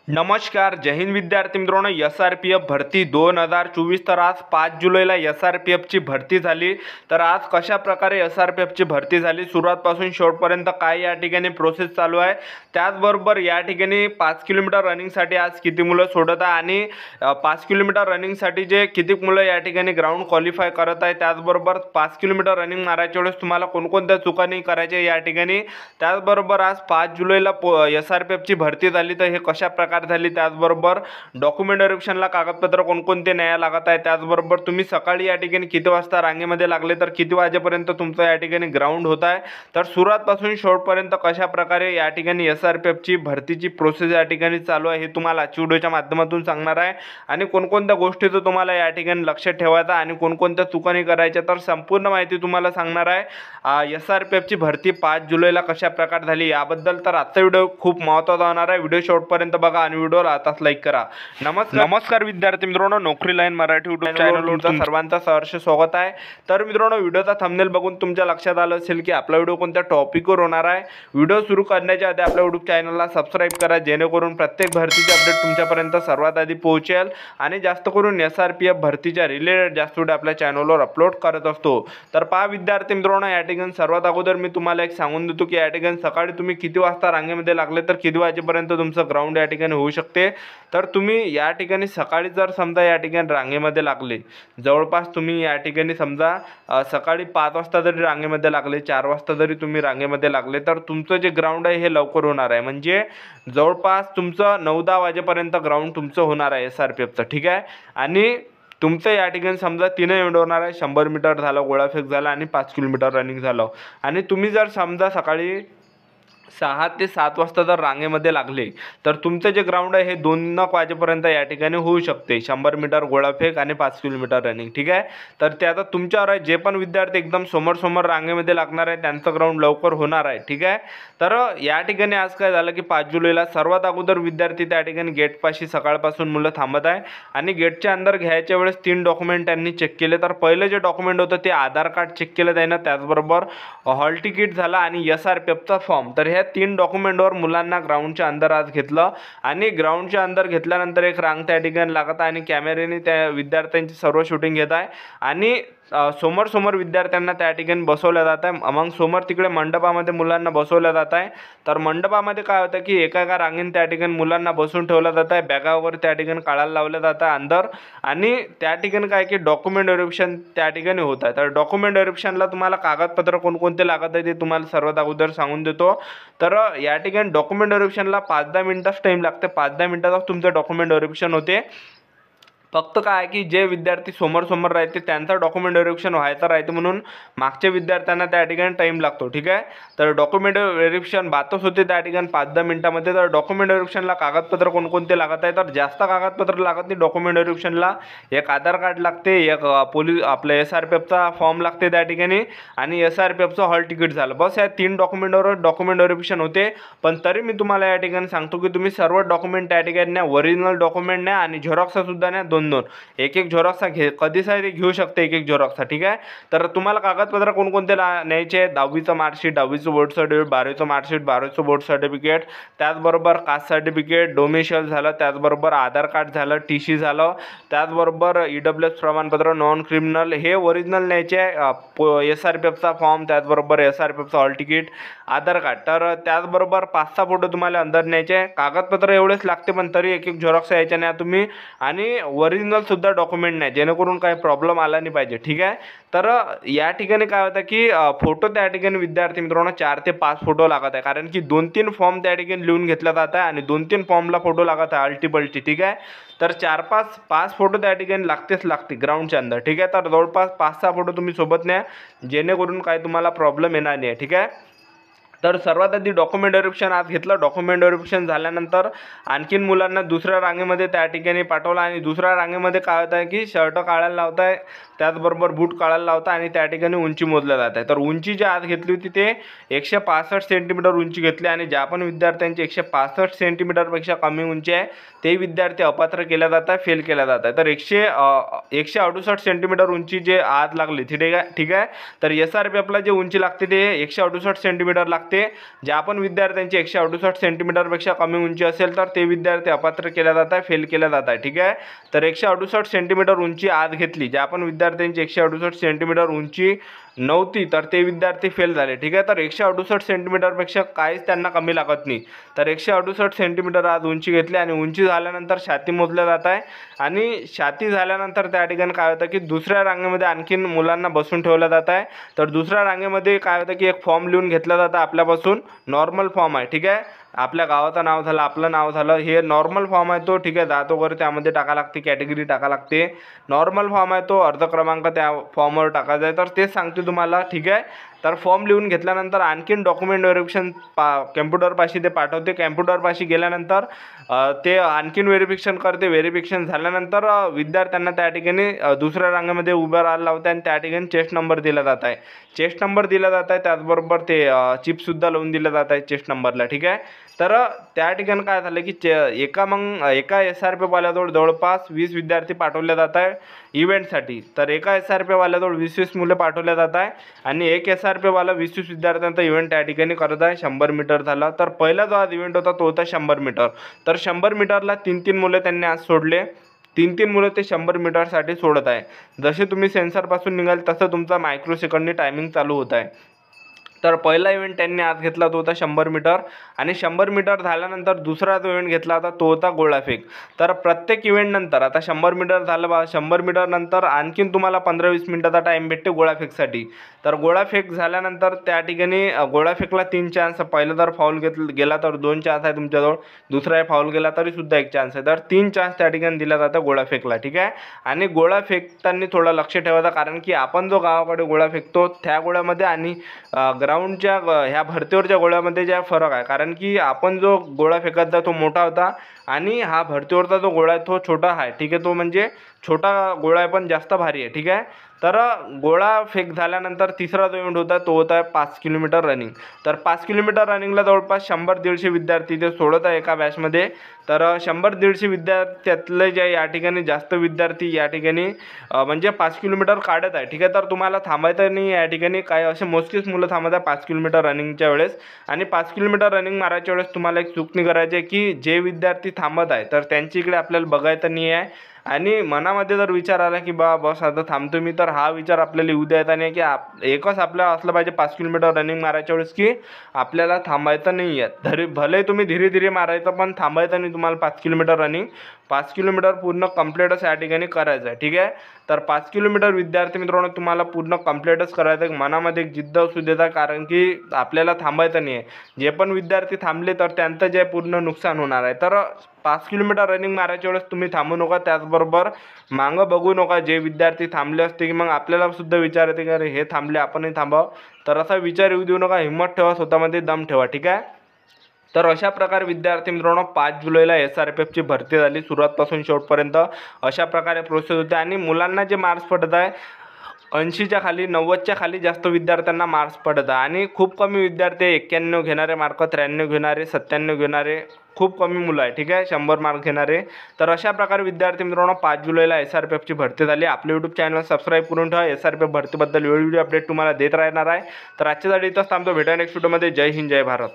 नमस्कार, जय हिंद विद्यार्थी मित्रांनो. SRPF भरती 2024. तर आज 5 जुलैला SRPFची भरती झाली. तर आज कशा प्रकारे SRPFची भरती झाली, सुरुवातपासून शेवटपर्यंत काय या ठिकाणी प्रोसेस चालू आहे, त्याचबरोबर या ठिकाणी 5 किलोमीटर रनिंगसाठी आज किती मुलं सोडत आहे आणि 5 किलोमीटर रनिंगसाठी जे किती मुलं या ठिकाणी ग्राउंड क्वालिफाय करत आहे, त्याचबरोबर 5 किलोमीटर रनिंग मारायच्या वेळेस तुम्हाला कोणकोणत्या चुका नाही करायच्या या ठिकाणी. त्याचबरोबर आज 5 जुलैला SRPFची भरती झाली. तर हे कशा प्रकारे झाली, त्याचबरोबर डॉक्युमेंट व्हेरिफिकेशनला कागदपत्र कोणकोणते न्याय लागत आहे, त्याचबरोबर तुम्ही सकाळी या ठिकाणी किती वाजता रांगेमध्ये लागले, तर किती वाजेपर्यंत तुमचं या ठिकाणी ग्राउंड होत आहे. तर सुरुवातपासून शेवटपर्यंत कशा प्रकारे या ठिकाणी SRPFची भरतीची प्रोसेस या ठिकाणी चालू आहे हे तुम्हाला आजच्या व्हिडिओच्या माध्यमातून सांगणार आहे. आणि कोणकोणत्या गोष्टीचं तुम्हाला या ठिकाणी लक्षात ठेवायचं आणि कोणकोणत्या चुका नाही करायच्या, तर संपूर्ण माहिती तुम्हाला सांगणार आहे. SRPFची भरती 5 जुलैला कशा प्रकारे झाली याबद्दल. तर आजचा व्हिडिओ खूप महत्त्वाचा होणार आहे. व्हिडिओ शेवटपर्यंत बघा आणि व्हिडिओला आताच लाईक करा. नमस्कार विद्यार्थी मित्रांनो, नोकरी लाईन मराठी युट्यूब चॅनलवर तुमचं सर्वांचं सहर्ष स्वागत आहे. तर मित्रांनो, व्हिडिओचा थंबनेल बघून तुमच्या लक्षात आलं असेल की आपला व्हिडिओ कोणत्या टॉपिकवर होणार आहे. व्हिडिओ सुरू करण्याच्या आधी आपल्या युट्यूब चॅनलला सबस्क्राईब करा, जेणेकरून प्रत्येक भरतीचे अपडेट तुमच्यापर्यंत सर्वात आधी पोहोचेल. आणि जास्त करून SRPF भरतीच्या रिलेटेड जास्त व्हिडिओ आपल्या चॅनलवर अपलोड करत असतो. तर पहा विद्यार्थी मित्रांनो, या ठिकाणी सर्वात अगोदर मी तुम्हाला एक सांगून देतो की या ठिकाणी सकाळी तुम्ही किती वाजता रांगेमध्ये लागले, तर किती वाजेपर्यंत तुमचं ग्राउंड या ठिकाणी होऊ शकते. तर तुम्ही या ठिकाणी सकाळी जर समजा या ठिकाणी रांगेमध्ये लागले, जवळपास तुम्ही या ठिकाणी समजा सकाळी 5 वाजता जरी रांगेमध्ये लागले, 4 वाजता जरी तुम्ही रांगेमध्ये लागले, तर तुमचं जे ग्राउंड आहे हे लवकर होणार आहे. म्हणजे जवळपास तुमचं 9-10 वाजेपर्यंत ग्राउंड तुमचं होणार आहे SRPFचं, ठीक आहे. आणि तुमचं या ठिकाणी समजा 3 इव्हेंट होणार आहे, 100 मीटर झालं, गोळाफेक झाला आणि 5 किलोमीटर रनिंग झालं. आणि तुम्ही जर समजा सकाळी 6 ते 7 वाजता जर रांगेमध्ये लागले, तर तुमचं जे ग्राउंड आहे हे 2 वाजेपर्यंत या ठिकाणी होऊ शकते. 100 मीटर गोळाफेक आणि 5 किलोमीटर रनिंग, ठीक आहे. तर ते आता तुमच्यावर आहे. जे पण विद्यार्थी एकदम समोर रांगेमध्ये लागणार आहे त्यांचं ग्राउंड लवकर होणार आहे, ठीक आहे. तर या ठिकाणी आज काय झालं की 5 जुलैला सर्वात अगोदर विद्यार्थी त्या ठिकाणी गेटपाशी सकाळपासून मुलं थांबत आहे. आणि गेटच्या अंदर घ्यायच्या वेळेस 3 डॉक्युमेंट त्यांनी चेक केले. तर पहिलं जे डॉक्युमेंट होतं ते आधार कार्ड चेक केलं त्यानं, त्याचबरोबर हॉल तिकीट झाला आणि SRPFचा फॉर्म. तर ह्या 3 डॉक्युमेंटवर मुलांना ग्राउंडच्या अंदर आज घेतलं. आणि ग्राउंडच्या अंदर घेतल्यानंतर एक रांग त्या ठिकाणी लागत आहे आणि कॅमेऱ्याने त्या विद्यार्थ्यांची सर्व शूटिंग घेत आहे. आणि समोर विद्यार्थ्यांना त्या ठिकाणी बसवलं जात आहे. मग समोर तिकडे मंडपामध्ये मुलांना बसवलं जात आहे. तर मंडपामध्ये काय होतं की एका रांगेने त्या ठिकाणी मुलांना बसून ठेवलं जात आहे, बॅगा वगैरे त्या ठिकाणी काढायला लावलं जातं अंदर. आणि त्या ठिकाणी काय की डॉक्युमेंट व्हेरिफिकेशन त्या ठिकाणी होत आहे. तर डॉक्युमेंट व्हेरिफिकेशनला तुम्हाला कागदपत्र कोणकोणते लागत आहे ते तुम्हाला सर्वात अगोदर सांगून देतो. तर या ठिकाणी डॉक्युमेंट व्हेरिफिकेशनला 5-10 मिनिटाच टाईम लागते. 5-10 मिनिटातच तुमचं डॉक्युमेंट व्हेरिफिकेशन होते. फक्त काय की जे विद्यार्थी समोर राहते त्यांचा डॉक्युमेंट व्हेरिफिकेशन व्हायचं राहते, म्हणून मागच्या विद्यार्थ्यांना त्या ठिकाणी टाईम लागतो, ठीक आहे. तर डॉक्युमेंट व्हेरिफिकेशन बातच होते त्या ठिकाणी 5-10 मिनिटामध्ये. तर डॉक्युमेंट व्हेरिफिकेशनला कागदपत्र कोणकोणते लागत आहे, तर जास्त कागदपत्र लागत नाही डॉक्युमेंट व्हेरिफिकेशनला. एक आधार कार्ड लागते, एक आपलं SRPFचा फॉर्म लागते त्या ठिकाणी आणि SRPFचं हॉल तिकीट झालं. बस या 3 डॉक्युमेंटवर डॉक्युमेंट व्हेरिफिकेशन होते. पण तरी मी तुम्हाला या ठिकाणी सांगतो की तुम्ही सर्व डॉक्युमेंट त्या ठिकाणी न्या, ओरिजिनल डॉक्युमेंट न्या आणि झेरॉक्ससुद्धा न्या. 2-2 एक झेरॉक्सा कधीच आहे ते घेऊ शकते, एक झेरॉक्सा, ठीक आहे. तर तुम्हाला कागदपत्र कोणकोणते न्यायचे, 10वीचं मार्कशीट, 10वीचं बोर्ड सर्टिफिकेट, 12वीचं मार्कशीट, 12वीचं बोर्ड सर्टिफिकेट, त्याचबरोबर कास्ट सर्टिफिकेट, डोमिशियल झालं, त्याचबरोबर आधार कार्ड झालं, TC झालं, त्याचबरोबर EWS प्रमाणपत्र, नॉन क्रिमिनल, हे ओरिजिनल न्यायचे. SRPFचा फॉर्म, त्याचबरोबर SRPFचं हॉल तिकीट, आधार कार्ड. तर त्याचबरोबर 5-6 फोटो तुम्हाला अंदर न्यायचे. कागदपत्र एवढेच लागते, पण तरी एक झेरॉक्स यायच्या न्या तुम्ही. आणि ओरिजिनल सुद्धा डॉक्युमेंट नाही, जेणेकरून काही प्रॉब्लेम आला नाही पाहिजे, ठीक आहे. तर या ठिकाणी काय होतं की फोटो त्या ठिकाणी विद्यार्थी मित्रांनो 4 ते 5 फोटो लागत आहे, कारण की 2-3 फॉर्म त्या ठिकाणी लिहून घेतला जात आहे आणि 2-3 फॉर्मला फोटो लागत आहे अल्टीपल्टी, ठीक आहे. तर 4-5 फोटो त्या ठिकाणी लागते ग्राउंडच्या अंदर, ठीक आहे. तर जवळपास 5-6 फोटो तुम्ही सोबत न्या, जेणेकरून काय तुम्हाला प्रॉब्लेम येणार नाही, ठीक आहे. तर सर्वात आधी डॉक्युमेंट व्हेरिफिकेशन आज घेतलं. डॉक्युमेंट व्हेरिफिकेशन झाल्यानंतर आणखीन मुलांना दुसऱ्या रांगेमध्ये त्या ठिकाणी पाठवलं. आणि दुसऱ्या रांगेमध्ये काय होतं आहे की शर्ट काढायला लावत आहे, त्याचबरोबर बूट काढायला लावता आणि त्या ठिकाणी उंची मोजल्या जात आहे. तर उंची जी आज घेतली होती ते 165 सेंटीमीटर उंची घेतली. आणि ज्या पण विद्यार्थ्यांची 165 सेंटीमीटरपेक्षा कमी उंची आहे ते विद्यार्थी अपात्र केल्या जात आहे, फेल केल्या जात आहे. तर 168 सेंटीमीटर उंची जे आज लागली, ठीक आहे. तर SRPFला जे उंची लागते ते 168 सेंटीमीटर लागते. लागते. ज्या पण विद्यार्थ्यांची 168 सेंटीमीटरपेक्षा कमी उंची असेल तर ते विद्यार्थी अपात्र केला जात आहे, फेल केला जात आहे. ठीक आहे, तर 168 सेंटीमीटर उंची आज घेतली. ज्या पण विद्यार्थ्यांची 168 सेंटीमीटर उंची नव्हती तर ते विद्यार्थी फेल झाले. ठीक आहे, तर 168 सेंटीमीटरपेक्षा काहीच त्यांना कमी लागत नाही. तर 168 सेंटीमीटर आज उंची घेतली आणि उंची झाल्यानंतर छाती मोजल्या जात आहे. आणि छाती झाल्यानंतर त्या ठिकाणी काय होतं की दुसऱ्या रांगेमध्ये आणखीन मुलांना बसून ठेवलं जात आहे. तर दुसऱ्या रांगेमध्ये काय होतं की एक फॉर्म लिहून घेतला जातं आपल्यापासून, नॉर्मल फॉर्म आहे. ठीक आहे, आपल्या गावाचं नाव झालं, आपलं नाव झालं, हे नॉर्मल फॉर्म आहे तो. ठीक आहे, जात वगैरे त्यामध्ये टाका लागते, कॅटेगरी टाका लागते. नॉर्मल फॉर्म आहे तो, अर्ज क्रमांक त्या फॉर्मवर टाकायचा आहे. तर तेच सांगते तुम्हाला. ठीक आहे, तर फॉर्म लिहून घेतल्यानंतर आणखीन डॉक्युमेंट व्हेरिफिकेशन कॅम्प्युटरपाशी ते पाठवते. कॅम्प्युटरपाशी गेल्यानंतर ते आणखीन व्हेरिफिकेशन करते. व्हेरिफिकेशन झाल्यानंतर विद्यार्थ्यांना त्या ठिकाणी दुसऱ्या रांगेमध्ये उभं राहायला लावते आणि त्या ठिकाणी चेस्ट नंबर दिला जात आहे. चेस्ट नंबर दिला जात आहे, त्याचबरोबर ते चिपसुद्धा लावून दिलं जात आहे चेस्ट नंबरला. ठीक आहे, तर त्या ठिकाणी काय झालं की एका SRP-वाल्याजवळ जवळपास 20 विद्यार्थी पाठवले जात आहे इव्हेंटसाठी. तर एका SRP-वाल्याजवळ 20 मुलं पाठवले जात आहे आणि एक SRP-वाला 20 विद्यार्थ्यांचा इव्हेंट त्या ठिकाणी करत आहे. 100 मीटर झाला. तर पहिला जो आज इव्हेंट होता तो होता 100 मीटर. तर 100 मीटरला 3 मुलं त्यांनी आज सोडले. 3 मुलं ते 100 मीटरसाठी सोडत आहे. जसे तुम्ही सेन्सरपासून निघाल तसं तुमचा मायक्रो सेकंडनी टायमिंग चालू होत आहे. तर पहिला इव्हेंट त्यांनी आज घेतला तो होता 100 मीटर आणि 100 मीटर झाल्यानंतर दुसरा जो इव्हेंट घेतला होता तो होता गोळाफेक. तर प्रत्येक इव्हेंटनंतर आता 100 मीटर झालं 100 मीटरनंतर आणखीन तुम्हाला 15-20 मिनिटाचा टाईम भेटते गोळाफेकसाठी. तर गोळाफेक झाल्यानंतर त्या ठिकाणी गोळाफेकला 3 चान्स. पहिला जर फाऊल गेला तर 2 चान्स आहे तुमच्याजवळ, दुसरा फाऊल गेला तरीसुद्धा 1 चान्स आहे. तर 3 चान्स त्या ठिकाणी दिला जातं गोळाफेकला. ठीक आहे, आणि गोळा फेकताना थोडं लक्ष ठेवायचं, कारण की आपण जो गावाकडे गोळा फेकतो त्या गोळ्यामध्ये आणि ग्राउंडच्या ह्या भरतीवरच्या गोळ्यामध्ये ज्या फरक आहे. कारण की आपण जो गोळा फेकायचा तो मोठा होता आणि हा भरतीवरचा जो गोळा आहे तो छोटा आहे. ठीक आहे, तो म्हणजे छोटा गोळा आहे पण जास्त भारी आहे. ठीक आहे, तर गोळा फेक झाल्यानंतर तिसरा जो इव्हेंट होता तो होता 5 किलोमीटर रनिंग. तर 5 किलोमीटर रनिंगला जवळपास 100-150 विद्यार्थी ते सोडत आहे एका बॅचमध्ये. तर 100-150 विद्यार्थ्यातले जे या ठिकाणी जास्त विद्यार्थी या ठिकाणी म्हणजे 5 किलोमीटर काढत आहे. ठीक आहे, तर तुम्हाला थांबायचं नाही या ठिकाणी. काय असे मोजकीच मुलं थांबत आहे 5 किलोमीटर रनिंगच्या वेळेस. आणि 5 किलोमीटर रनिंग मारायच्या वेळेस तुम्हाला एक चूक नाही करायची आहे की जे विद्यार्थी थांबत आहे तर त्यांच्या इकडे आपल्याला बघायचं नाही आहे. आणि मनामध्ये जर विचार आला की बस आता थांबतो मी, तर हा विचार आपल्याला येऊ द्यायचा नाही की एकच आपल्याला असलं पाहिजे 5 किलोमीटर रनिंग मारायच्या वेळेस की आपल्याला थांबायचं नाही आहे. भले तुम्ही धीरे धीरे मारायचं पण थांबायचं नाही तुम्हाला. 5 किलोमीटर रनिंग 5 किलोमीटर पूर्ण कंप्लीटच या ठिकाणी करायचं आहे. ठीक आहे, तर 5 किलोमीटर विद्यार्थी मित्रांनो तुम्हाला पूर्ण कंप्लीटच करायचं आहे. मनामध्ये एक जिद्द असू देता, कारण की आपल्याला थांबायचं नाही आहे. जे पण विद्यार्थी थांबले तर त्यांचं जे पूर्ण नुकसान होणार आहे. तर 5 किलोमीटर रनिंग मारायच्या वेळेस तुम्ही थांबू नका. त्याचबरोबर मागं बघू नका. जे विद्यार्थी थांबले असते की मग आपल्याला सुद्धा विचार येते की अरे हे थांबले आपणही थांबावं. तर असा विचार येऊ देऊ नका. हिंमत ठेवा, स्वतःमध्ये दम ठेवा. ठीक आहे, तर अशा प्रकारे विद्यार्थी मित्रांनो 5 जुलैला SRPFची भरती झाली. सुरुवातपासून शेवटपर्यंत अशा प्रकारे प्रोसेस होते. आणि मुलांना जे मार्क्स पडत आहे 80च्या खाली 90च्या खाली जास्त विद्यार्थ्यांना मार्क्स पडत आहे. आणि खूप कमी विद्यार्थी 91 घेणारे मार्क, 93 घेणारे, 97 घेणारे, खूप कमी मुलं आहे. ठीक आहे, 100 मार्क घेणारे. तर अशा प्रकारे विद्यार्थी मित्रांनो 5 जुलैला SRPFची भरती झाली. आपले यूट्यूब चॅनल सबस्क्राईब करून ठेवा. SRPF भरतीबद्दल व्हिडिओ अपडेट तुम्हाला देत राहणार आहे. तर आजच्यासाठी इथंच थांबतो. भेटा नेक्स्ट व्हिडिओमध्ये. जय हिंद, जय भारत.